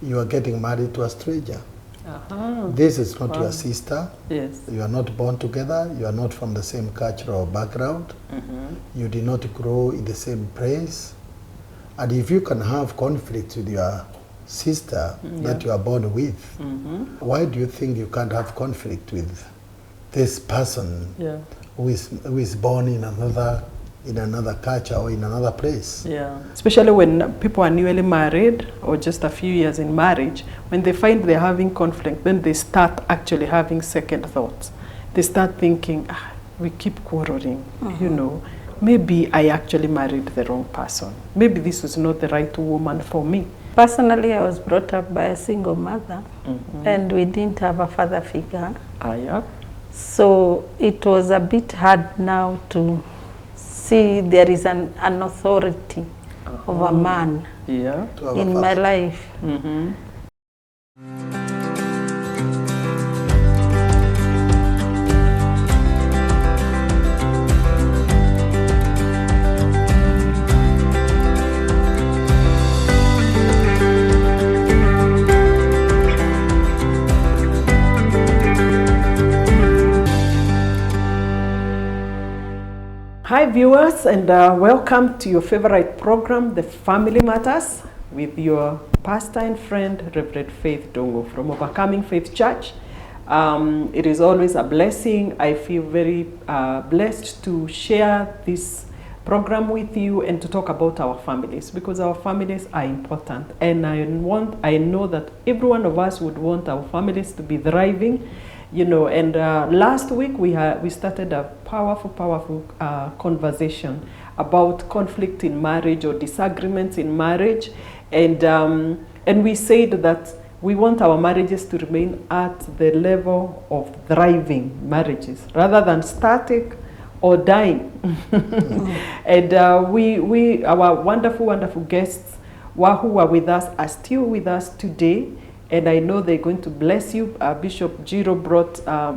you are getting married to a stranger. This is not your sister. Yes. You are not born together. You are not from the same cultural background. You did not grow in the same place. And if you can have conflict with your sister that you are born with, why do you think you can't have conflict with this person who is born in another culture or in another place? Yeah, especially when people are newly married or just a few years in marriage, when they find they're having conflict, then they start actually having second thoughts. They start thinking, we keep quarreling, you know, maybe I actually married the wrong person. Maybe this was not the right woman for me. Personally, I was brought up by a single mother, and we didn't have a father figure. So it was a bit hard now to see there is an authority of a man in my life. Hi viewers, and welcome to your favorite program, The Family Matters, with your pastor and friend, Reverend Faith Dongo from Overcoming Faith Church. It is always a blessing. I feel very blessed to share this program with you and to talk about our families, because our families are important. And I know that every one of us would want our families to be thriving. You know, and last week we started a powerful conversation about conflict in marriage or disagreements in marriage, and we said that we want our marriages to remain at the level of thriving marriages rather than static or dying. And our wonderful guests who are with us are still with us today. And I know they're going to bless you. Bishop Njiru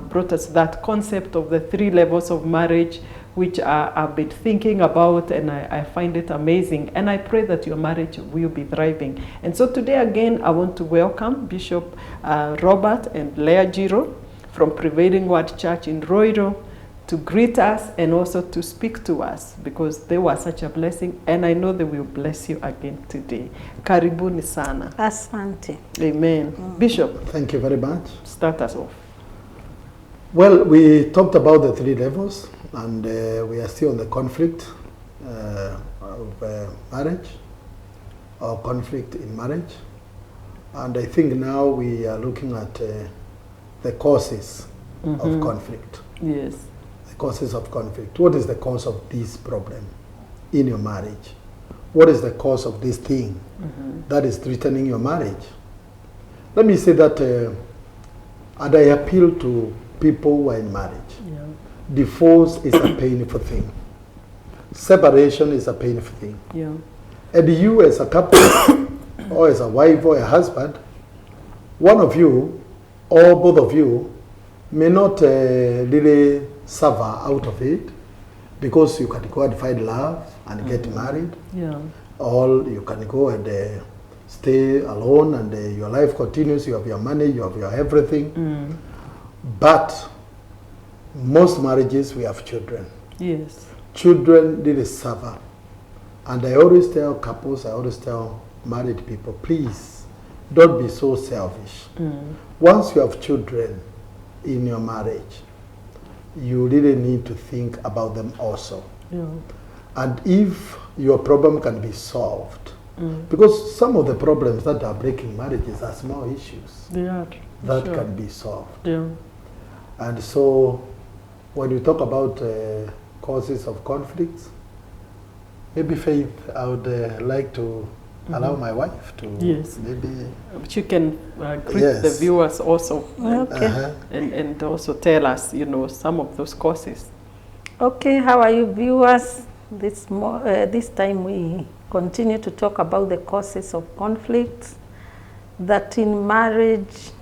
brought us that concept of the 3 levels of marriage, which I've been thinking about, and I find it amazing. And I pray that your marriage will be thriving. And so today again, I want to welcome Bishop Robert and Leah Njiru from Prevailing Word Church in Roiro to greet us and also to speak to us, because they were such a blessing, and I know they will bless you again today. Karibuni sana. Asante. Amen. Bishop. Thank you very much. Start us off. Well, we talked about the 3 levels, and we are still on the conflict of marriage, or conflict in marriage. And I think now we are looking at the causes of conflict. Yes. Causes of conflict. What is the cause of this problem in your marriage? What is the cause of this thing that is threatening your marriage? Let me say that, and I appeal to people who are in marriage. Divorce is a painful thing. Separation is a painful thing. And you as a couple, or as a wife or a husband, one of you or both of you may not really suffer out of it, because you can go and find love and get married, or you can go and stay alone and your life continues. You have your money, you have your everything. But most marriages, we have children. Yes. Children really suffer. And I always tell couples, I always tell married people, please don't be so selfish. Once you have children in your marriage, you really need to think about them also. And if your problem can be solved, because some of the problems that are breaking marriages are small issues that can be solved. And so when you talk about causes of conflicts, maybe Faith, I would like to allow my wife to maybe... She can greet the viewers also, and also tell us, you know, some of those causes. Okay, how are you viewers? This time we continue to talk about the causes of conflicts. That in marriage,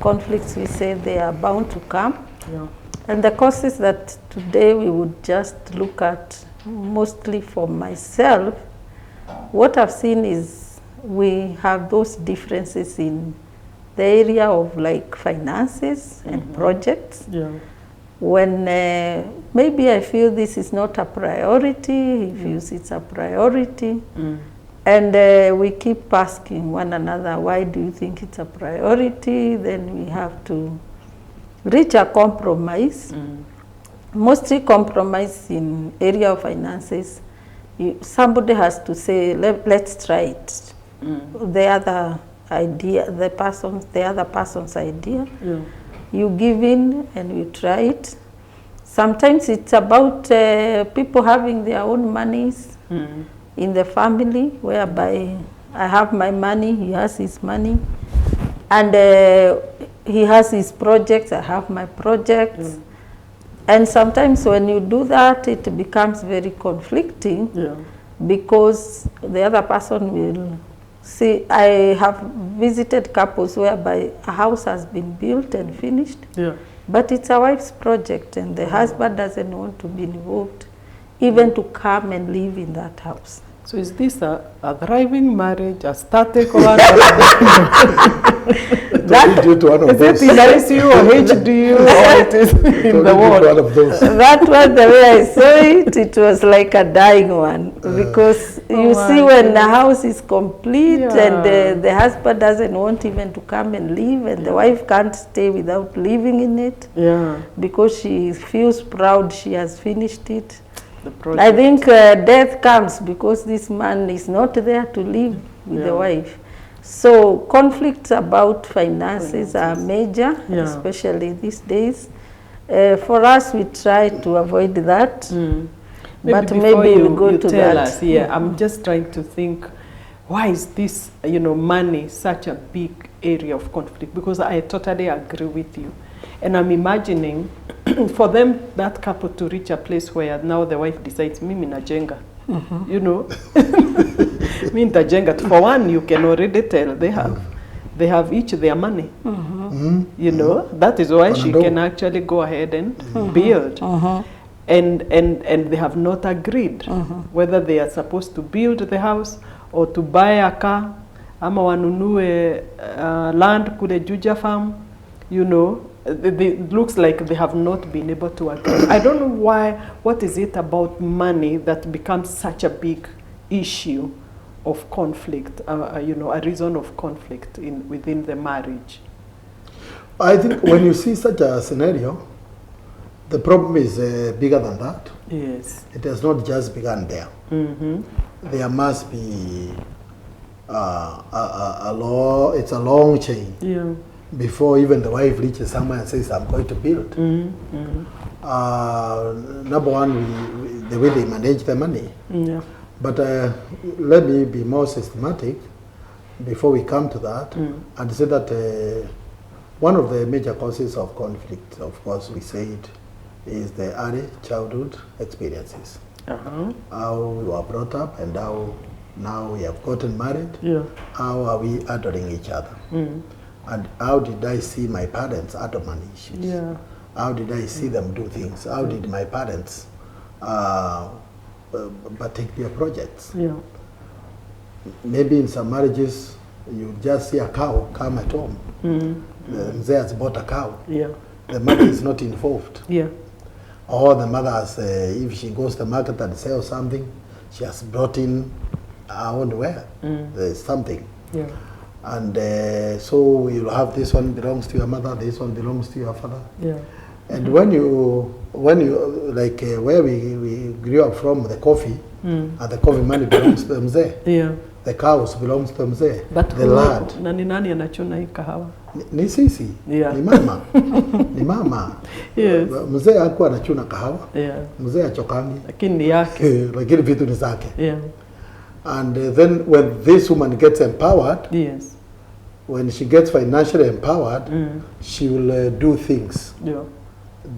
conflicts, we say they are bound to come. And the causes that today we would just look at, mostly for myself, what I've seen is we have those differences in the area of like finances and projects. Yeah. When maybe I feel this is not a priority, he feels it's a priority. And we keep asking one another, why do you think it's a priority? Then we have to reach a compromise. Mostly compromise in area of finances. Somebody has to say, let's try it. The other idea, the other person's idea. Yeah. You give in and you try it. Sometimes it's about people having their own monies in the family, whereby I have my money, he has his money, and he has his projects, I have my projects. And sometimes when you do that, it becomes very conflicting because the other person will see. I have visited couples whereby a house has been built and finished, but it's a wife's project and the husband doesn't want to be involved, even to come and live in that house. So is this a thriving marriage, a static one? That, due to one of is those. it in ICU or HDU or it is in the One world? of those. That was the way I saw it. It was like a dying one because you see when the house is complete and the husband doesn't want even to come and live, and the wife can't stay without living in it because she feels proud she has finished it. I think death comes because this man is not there to live with the wife. So conflicts about finances are major, especially these days. For us, we try to avoid that. But maybe we'll go to tell that. Us, I'm just trying to think, why is this, money such a big area of conflict? Because I totally agree with you. And I'm imagining for them, that couple, to reach a place where now the wife decides, mimi najenga. Me nitajenga. For one, you can already tell they have each their money. That is why she can actually go ahead and build. And they have not agreed whether they are supposed to build the house or to buy a car, ama wanunue land kule Juja farm. It looks like they have not been able to agree. I don't know why. What is it about money that becomes such a big issue of conflict? A reason of conflict within the marriage. I think when you see such a scenario, the problem is bigger than that. Yes. It has not just begun there. There must be a law. It's a long chain. Yeah. Before even the wife reaches somewhere and says, I'm going to build. Number one, the way they manage the money. But let me be more systematic before we come to that and say that one of the major causes of conflict, of course, we said, is the early childhood experiences. How we were brought up and how now we have gotten married. How are we adoring each other? And how did I see my parents handle money issues? How did I see them do things? How did my parents take their projects? Maybe in some marriages, you just see a cow come at home. Mzee has bought a cow. The mother is not involved. Or the mother has, if she goes to the market and sells something, she has brought in her own wear. There's something. And so you'll have this one belongs to your mother, this one belongs to your father. And when you like where we grew up from, the coffee, and the coffee money belongs to mzee. The cows belongs to mzee. But the lad. Nani anachuna hii kahawa? Ni sisi. Ni mama. Ni mama. Mzee hakuwa anachuna kahawa. Mzee achokangi. Lakini ni yake. Lakini vitu ni zake. And then when this woman gets empowered, when she gets financially empowered, she will do things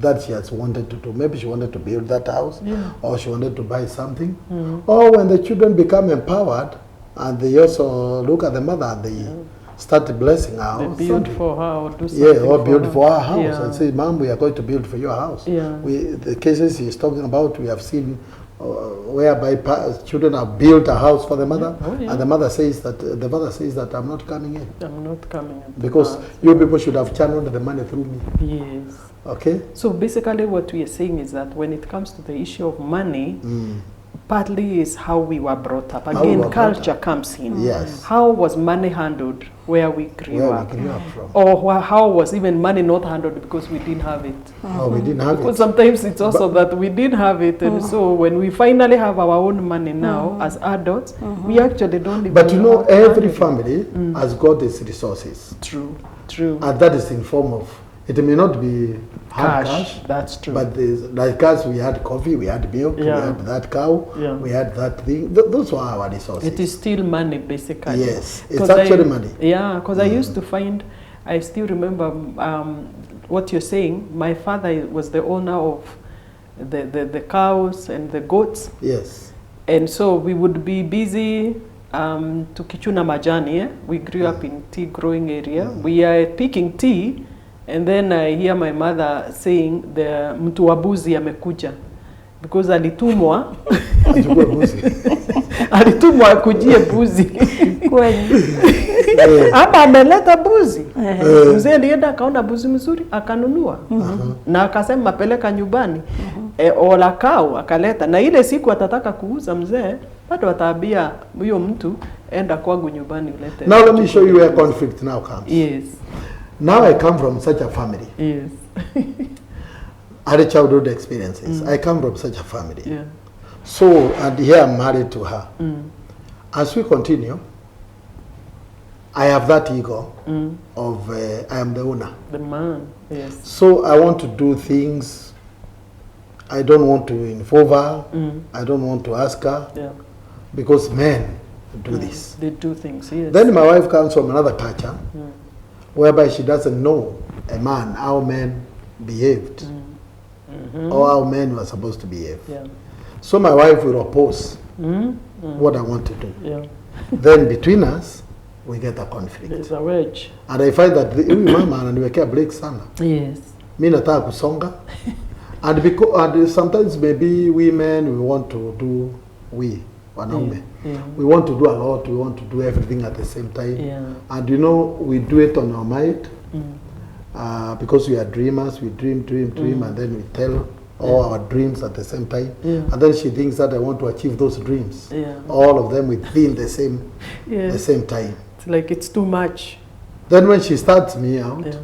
that she has wanted to do. Maybe she wanted to build that house, or she wanted to buy something. Or when the children become empowered, and they also look at the mother and they start blessing her. They build for her or do something or build for her house and say, Mom, we are going to build for your house. The cases he's talking about, we have seen whereby children have built a house for the mother, yeah. and the mother says that I'm not coming in. I'm not coming in. Because you people should have channeled the money through me. Yes. Okay? So basically what we are saying is that when it comes to the issue of money, partly is how we were brought up. Again, culture comes in. Yes. How was money handled where we grew up? From. Or how was even money not handled because we didn't have it? Oh, we didn't have Because it. sometimes it's also that we didn't have it. And so when we finally have our own money now as adults, we actually don't even But you know, every it. family has got its resources. True, true. And that is in form of, it may not be hard cash, that's true. but there's, like us, we had coffee, we had milk, we had that cow, we had that thing. Those were our resources. It is still money, basically. Yes, it's actually money. Yeah, because I used to find, I still remember what you're saying. My father was the owner of the cows and the goats. Yes. And so we would be busy to kichuna majani. Yeah? We grew up in tea growing area. We are picking tea. And then I hear my mother saying the mtu wa buzi amekuja because alitumwa alitumwa akujie buzi hapa ameleta buzi. Mzee alienda akaona buzi mzuri akanunua na akasema peleka nyumbani. Ola kau akaleta na ile siku atataka kuuza mzee bado ataambia huyo mtu enda kwangu nyumbani ulete. Now let me show you where conflict now comes. Yes. Now I come from such a family. Yes. I had childhood experiences. I come from such a family. Yeah. So, and here I'm married to her. As we continue, I have that ego of I am the owner. The man, yes. So I want to do things. I don't want to involve her. I don't want to ask her. Yeah. Because men do this. They do things, yes. Then my wife comes from another culture, whereby she doesn't know a man, how men behaved, or how men were supposed to behave. Yeah. So my wife will oppose what I want to do. Yeah. Then between us, we get a conflict. There's a wedge. And I find that huyu mama ananiwekea break sana. Yes. Mi nataka kusonga. And sometimes maybe we men, we want to do, wanaume. We want to do a lot, we want to do everything at the same time. Yeah. And you know, we do it on our mind. Because we are dreamers, we dream, and then we tell all our dreams at the same time. And then she thinks that I want to achieve those dreams. All of them within the same time. It's like it's too much. Then when she starts me out,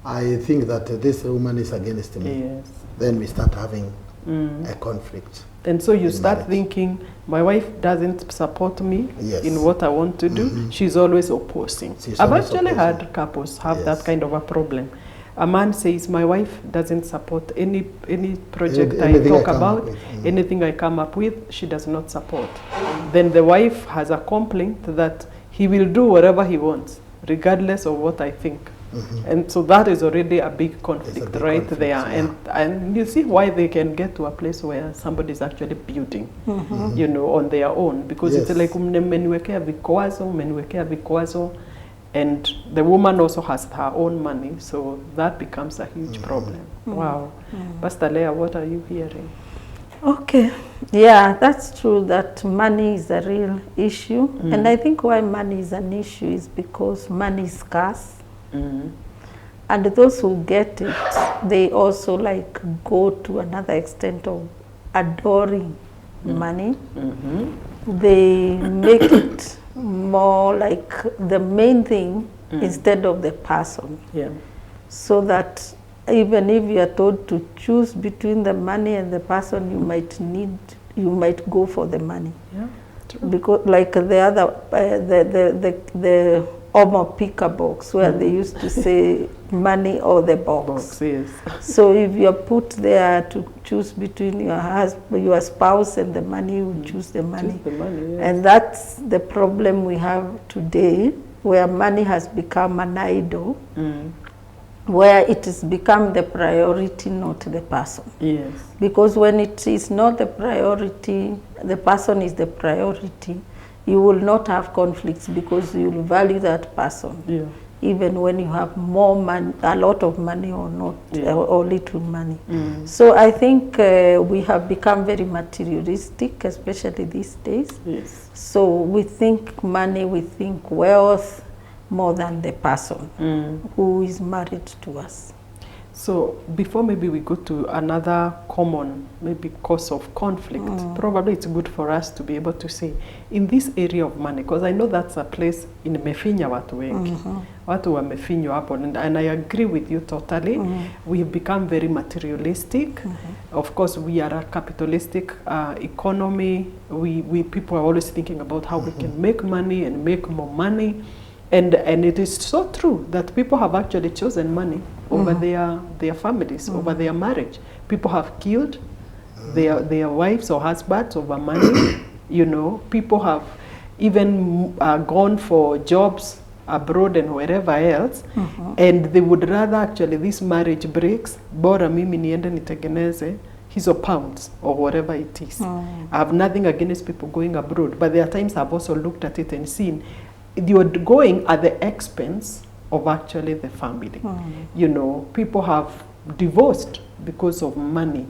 I think that this woman is against me. Yes. Then we start having a conflict. And so you start marriage. Thinking, my wife doesn't support me in what I want to do. She's always opposing. I've actually had couples have that kind of a problem. A man says, my wife doesn't support any project I talk about, anything I come up with, she does not support. Then the wife has a complaint that he will do whatever he wants, regardless of what I think. And so that is already a big conflict right there. And you see why they can get to a place where somebody is actually building, you know, on their own. Because it's like, mmeniwekea vikwazo, and the woman also has her own money. So that becomes a huge problem. Wow. Pastor Leah, what are you hearing? Okay. Yeah, that's true that money is a real issue. And I think why money is an issue is because money is scarce. And those who get it, they also like go to another extent of adoring money. They make it more like the main thing instead of the person. Yeah. So that even if you are told to choose between the money and the person, you might go for the money. Yeah. True. Because like the other, the Omo picker box where they used to say money or the box. Yes. So if you are put there to choose between your spouse and the money, you choose the money. Choose the money, yes. And that's the problem we have today, where money has become an idol, where it has become the priority, not the person. Yes. Because when it is not the priority, the person is the priority, you will not have conflicts because you will value that person. Yeah. even when you have more money, a lot of money or not, Yeah. or little money. So I think we have become very materialistic, especially these days. Yes. So we think money, we think wealth more than the person who is married to us. So before maybe we go to another common maybe cause of conflict, probably it's good for us to be able to say in this area of money, because I know that's a place in mefinya watu wengi. Watu wamefinywa hapo, and I agree with you totally. We have become very materialistic. Of course, we are a capitalistic economy. We people are always thinking about how we can make money and make more money. And it is so true that people have actually chosen money over their families, over their marriage. People have killed their wives or husbands over money. You know, people have even gone for jobs abroad and wherever else, and they would rather actually this marriage breaks, bora mimi niende nitengeneze hizo pounds or whatever it is. I have nothing against people going abroad, but there are times I've also looked at it and seen you're going at the expense of actually the family. You know, people have divorced because of money.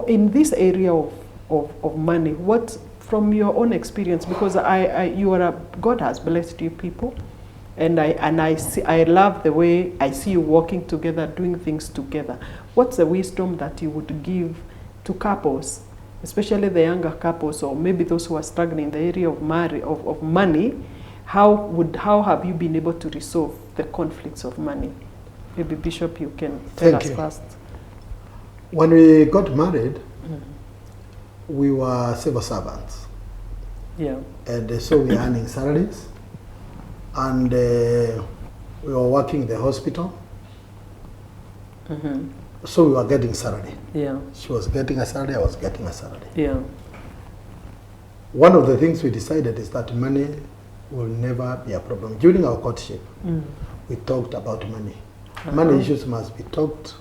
In this area of money, what, from your own experience, because God has blessed you people, and I love the way I see you working together, doing things together. What's the wisdom that you would give to couples, especially the younger couples, or maybe those who are struggling in the area of money? How have you been able to resolve the conflicts of money? Maybe Bishop, you can tell us first. When we got married, we were civil servants. Yeah. And so we were earning salaries, and we were working in the hospital. So we were getting salary. Yeah. She was getting a salary, I was getting a salary. Yeah. One of the things we decided is that money will never be a problem. During our courtship, we talked about money. Money issues must be talked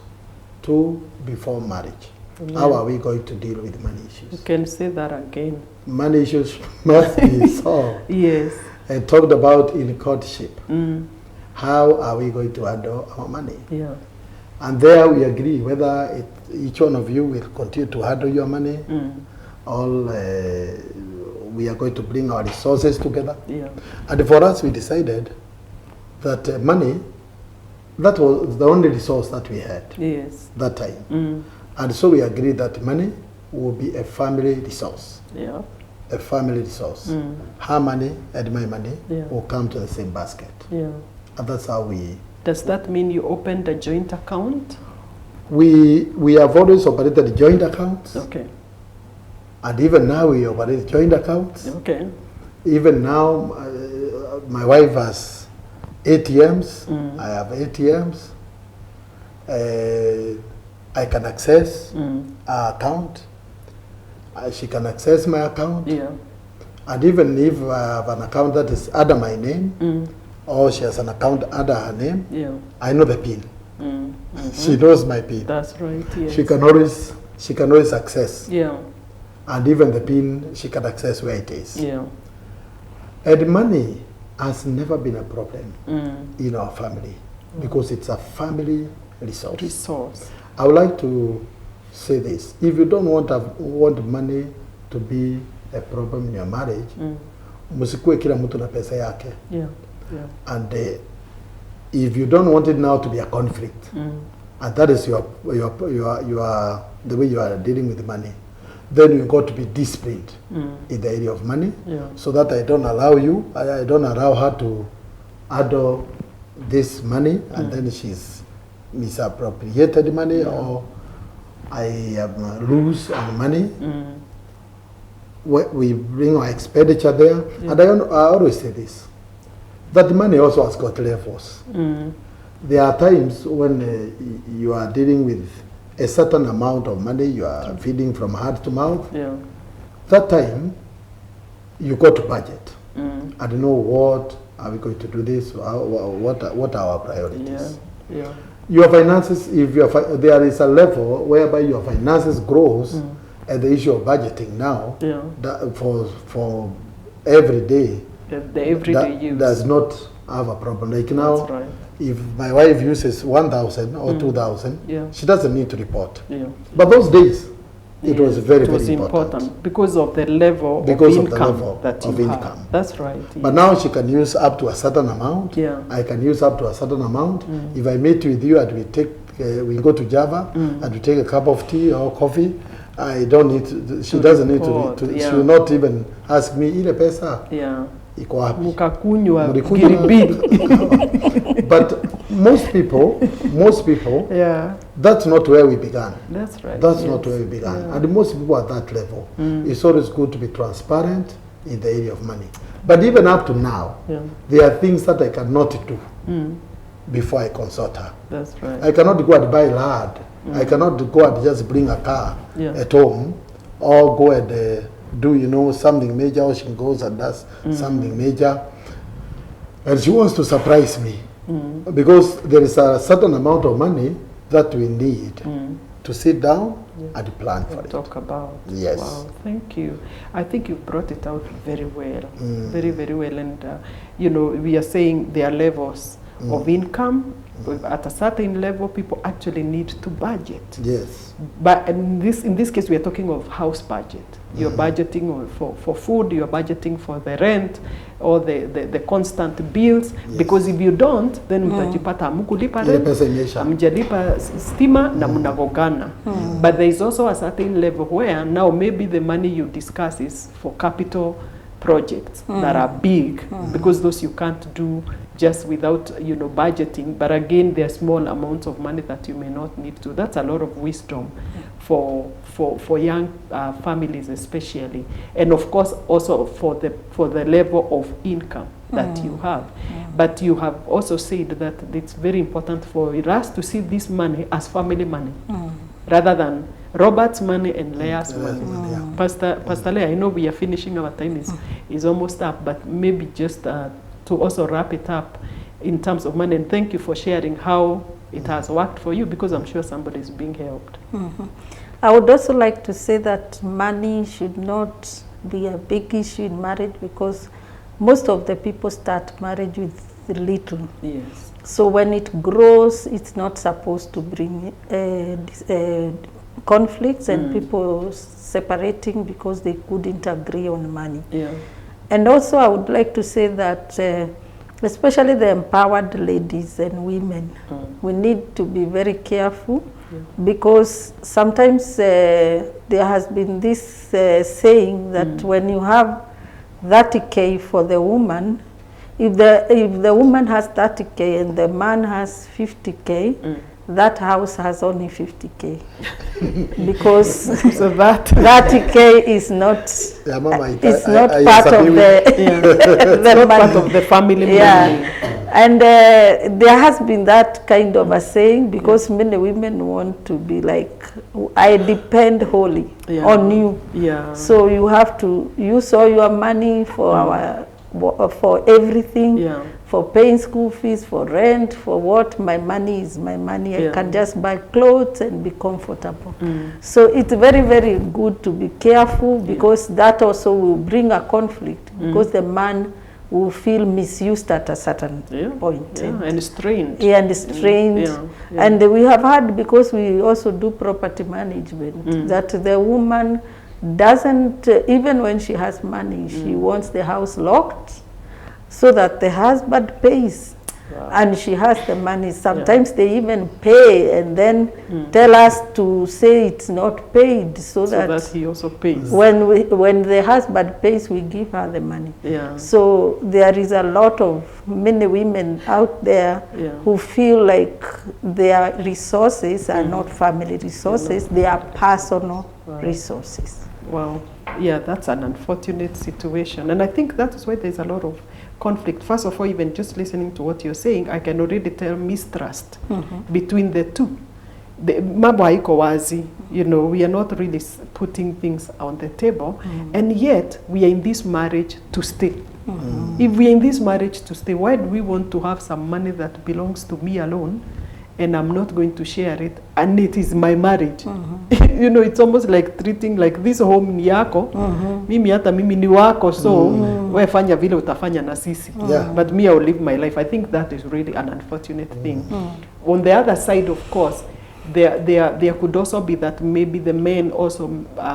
to before marriage. How are we going to deal with money issues? You can say that again. Money issues must be solved. Yes. And talked about in courtship. How are we going to handle our money? Yeah. And there we agree whether each one of you will continue to handle your money, we are going to bring our resources together. Yeah. And for us, we decided that money, that was the only resource that we had that time. And so we agreed that money will be a family resource. Yeah. A family resource. Her money and my money will come to the same basket. Yeah. And that's how we... Does that mean you opened a joint account? We have always operated joint accounts. Okay. And even now we operate joint accounts. Okay. Even now, my wife has ATMs. I have ATMs. I can access her account. She can access my account. Yeah. And even if I have an account that is under my name, or she has an account under her name, I know the PIN. She knows my PIN. That's right. Yes. She can always access. Yeah. And even the PIN, she can access where it is. Yeah. And money has never been a problem in our family because it's a family resource. I would like to say this. If you don't want money to be a problem in your marriage, musikue kila mtu na pesa yake. Yeah. Yeah. And if you don't want it now to be a conflict, and that is your the way you are dealing with money, then you got to be disciplined in the area of money, so that I don't allow her to handle this money, and then she's misappropriated money, or I lose on money. We bring our expenditure there, and I always say this, that money also has got levels. There are times when you are dealing with a certain amount of money, you are feeding from heart to mouth. Yeah. That time, you got to budget. I don't know what are we going to do this, what are our priorities. Yeah. Yeah. Your finances, if there is a level whereby your finances grows, and the issue of budgeting now, that for every day, the everyday use does not I have a problem. Like now, That's right. if my wife uses 1,000 or 2,000, Yeah. she doesn't need to report. Yeah. But those days, it was very, it was very important. because of the level Because of of the income level that you of have. income. That's right. But now she can use up to a certain amount. Yeah. I can use up to a certain amount. If I meet with you and we go to Java and we take a cup of tea or coffee, I don't need to, she doesn't report, need to, yeah. she will not even ask me, ile pesa Yeah. iko wapi? Mukakunywa Mlikunywa giribili. But most people, Yeah. that's not where we began. That's right. That's yes. not where we began. Yeah. And most people at that level, it's always good to be transparent in the area of money. But even up to now, Yeah. there are things that I cannot do before I consult her. That's right. I cannot go and buy land. I cannot go and just bring a car Yeah. at home, or go and do something major, or she goes and does something major. And she wants to surprise me because there is a certain amount of money that we need to sit down and plan for it. Talk about. Yes. Wow, thank you. I think you brought it out very well, very, very well. And, we are saying there are levels of income. At a certain level, people actually need to budget. Yes. But in this case, we are talking of house budget. You're budgeting for food, you're budgeting for the rent, or the constant bills. Yes. Because if you don't, then utajipata hamukulipa Ile rent, pesa imeisha. hamjalipa stima na mnagogana. But there is also a certain level where now maybe the money you discuss is for capital projects that are big, because those you can't do just without budgeting. But again, there are small amounts of money that you may not need to. That's a lot of wisdom for young families especially, and of course also for the level of income that you have. But you have also said that it's very important for us to see this money as family money rather than Robert's money and Leah's money. Yeah. Pastor Leah, I know we are finishing, our time is almost up, but maybe just to also wrap it up in terms of money. And thank you for sharing how it has worked for you, because I'm sure somebody is being helped. I would also like to say that money should not be a big issue in marriage, because most of the people start marriage with little. Yes. So when it grows, it's not supposed to bring conflicts and people separating because they couldn't agree on money. Yeah. And also I would like to say that especially the empowered ladies and women, we need to be very careful, because sometimes there has been this saying that when you have 30K for the woman, if the woman has 30K and the man has 50K, that house has only 50K. Because So that 30K is not, Yeah, Mama, it's not part of the part of the family money. Yeah, and there has bin that kind of a saying, because many women want to be like, I depend wholly on you. Yeah. So you have to use all your money for for everything, for paying school fees, for rent, for what. My money is my money. I can just buy clothes and be comfortable. So it's very, very good to be careful, because that also will bring a conflict, because the man will feel misused at a certain point. And strained. Yeah, and strained. And we have had, because we also do property management, that the woman doesn't, even when she has money, she wants the house locked so that the husband pays. And she has the money. Sometimes they even pay and then tell us to say it's not paid, so that he also pays. When the husband pays, we give her the money. So there is a lot of many women out there who feel like their resources are not family resources, they are personal resources. Wow. Yeah, that's an unfortunate situation. And I think that's why there's a lot of conflict. First of all, even just listening to what you're saying, I can already tell mistrust between the two. Mambo haiko wazi, we are not really putting things on the table, and yet we are in this marriage to stay. If we are in this marriage to stay, why do we want to have some money that belongs to me alone, and I'm not going to share it, and it is my marriage. You know, it's almost like treating like this home ni yako, mimi hata mimi ni wako, so we fanya vile utafanya na sisi. But me, I'll live my life. I think that is really an unfortunate thing. On the other side, of course, there could also be that maybe the men also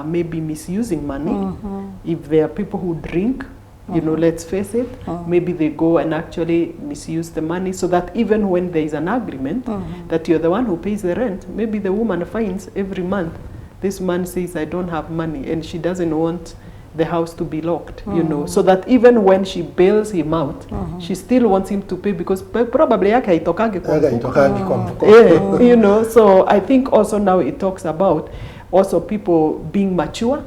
may be misusing money. If there are people who drink, you know, let's face it, maybe they go and actually misuse the money, so that even when there is an agreement that you're the one who pays the rent, maybe the woman finds every month, this man says, I don't have money, and she doesn't want the house to be locked, you know, so that even when she bails him out, she still wants him to pay, because probably yake haitokangi kwa mfuko. You know, so I think also now it talks about also people being mature.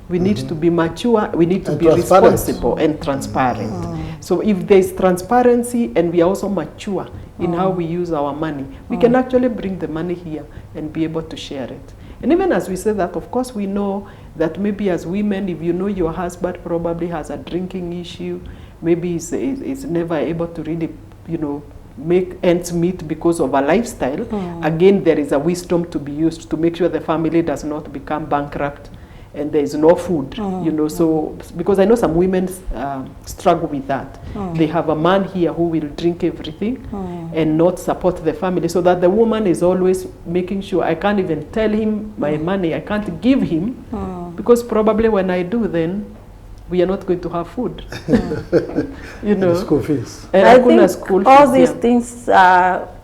We need to be mature, we need to be responsible and transparent. So if there's transparency and we are also mature in how we use our money, we can actually bring the money here and be able to share it. And even as we say that, of course, we know that maybe as women, if you know your husband probably has a drinking issue, maybe he's never able to really, you know, make ends meet because of a lifestyle, again, there is a wisdom to be used to make sure the family does not become bankrupt and there is no food, you know. So, because I know some women struggle with that. They have a man here who will drink everything and not support the family, so that the woman is always making sure, I can't even tell him my money, I can't give him, because probably when I do, then we are not going to have food. You know, school fees. And I think all these things,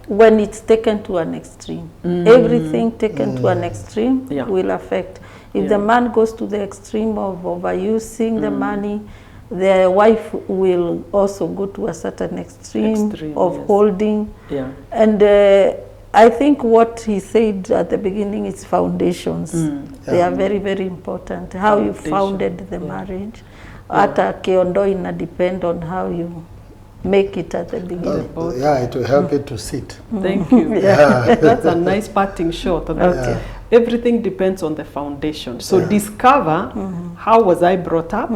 when it's taken to an extreme, everything taken to an extreme will affect. If the man goes to the extreme of overusing the money, the wife will also go to a certain extreme of holding. And I think what he said at the beginning is foundations. They are very, very important. How you founded the marriage. Hata kiondo ina depend on how you make it at the beginning. It will help it to sit. Thank you. That's a nice parting shot. Everything depends on the foundation. So discover, how was I brought up?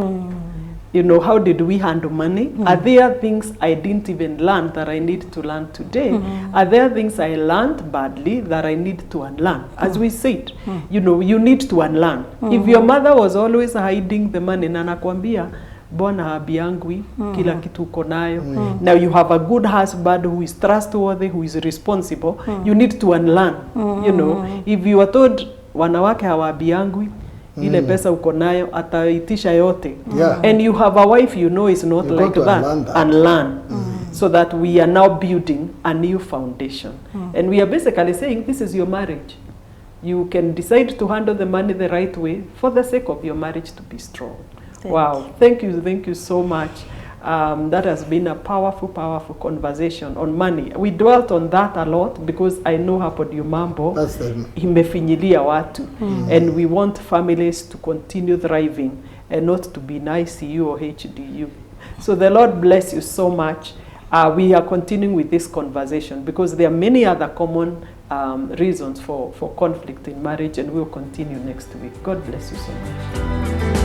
You know, how did we handle money? Are there things I didn't even learn that I need to learn today? Are there things I learned badly that I need to unlearn? As we said, you know, you need to unlearn. If your mother was always hiding the money, na nakwambia, bona habiangwi, kila kitu uko nayo. Now you have a good husband who is trustworthy, who is responsible. You need to unlearn. You know, if you are told wanawake hawabiangwi, ile pesa uko nayo ataitisha yote. And you have a wife you know is not like that. Unlearn. So that we are now building a new foundation. And we are basically saying, this is your marriage. You can decide to handle the money the right way for the sake of your marriage to be strong. Thank you so much. That has been a powerful conversation on money. We dwelt on that a lot because I know hapo ndio mambo imefinyilia watu. And we want families to continue thriving and not to be in ICU or HDU. So the Lord bless you so much. We are continuing with this conversation because there are many other common reasons for conflict in marriage, and we'll continue next week. God bless you so much.